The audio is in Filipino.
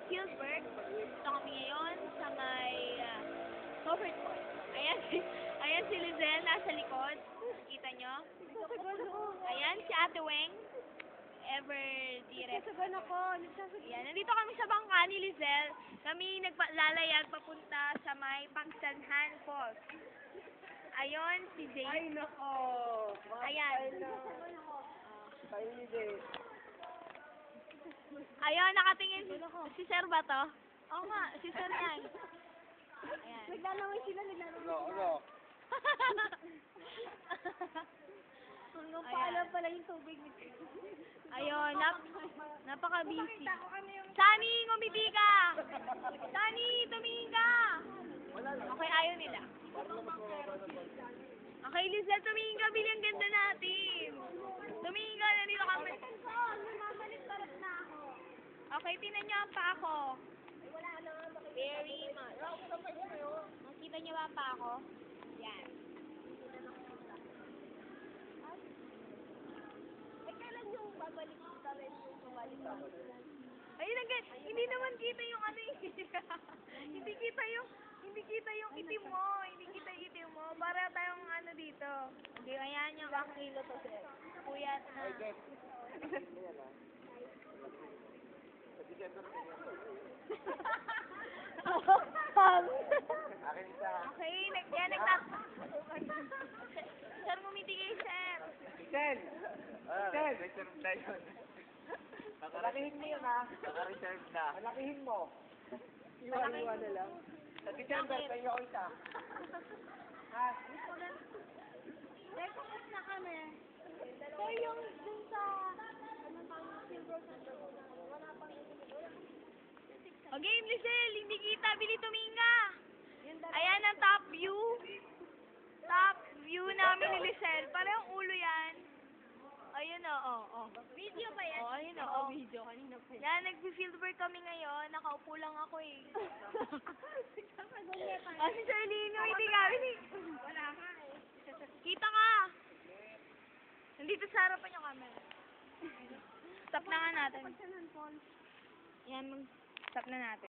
Fieldwork. Ito kami ngayon sa may covered point. Ayan, ayan si Lizelle nasa likod. Kita nyo? Ayan si Ate Weng. Ever direct. Ayan, nandito kami sa bangka ni Lizelle. Kami naglalayag papunta sa may Pagsanhan Falls. Ayon si Jane. Ay, nako. Ayan. Painit. Ayun, nakatingin si Sir ba to? Oo nga, si Sir yan. Ayan. Naglalaway sila. Ano? Hanggang paalam pala yung tubig. Ayun, napaka-busy. Sunny, ngumiti ka! Sunny, tumingin ka! Okay, ayaw nila. Okay, Lizelle, tumingin ka, bilang ganda natin. Tumingin ka, nandito kami. Okay, tinan nyo ang paa ko. Very much. Makita nyo ba ang paa ko? Yan. Kailan yung babalik ka rin yung bumalik ka? Ayun agad, hindi naman kita yung ano eh. Hindi kita yung itim mo. Hindi kita yung itim mo. Para tayong ano dito. Hindi, ayan yung kilo to sir. Puyat na. Akin isa. Okay, Sir, ngumiti kayo, sir. Michelle! Reserve na yun. Malakihin mo yun, ha? Naka-reserve na. Malakihin mo. Iwan na lang. Sa December, kayo ako isa. Ha? Record na kami. So, yung dun sa, silver center, wala pang O game, Lizelle, hindi kita, bili tuminga. Ayan ang top view. Top view namin ni Lizelle. Parang ulo yan. Ayun o, Video pa yan? Ayun o. Video, kanina pa Yan, nag-fieldwork kami ngayon. Nakaupo lang ako eh. Si Charlene, hindi kami. Wala ka eh. Kita ka! Nandito sa harapan yung camera. Stop na nga natin. Yan, mag-stop na natin.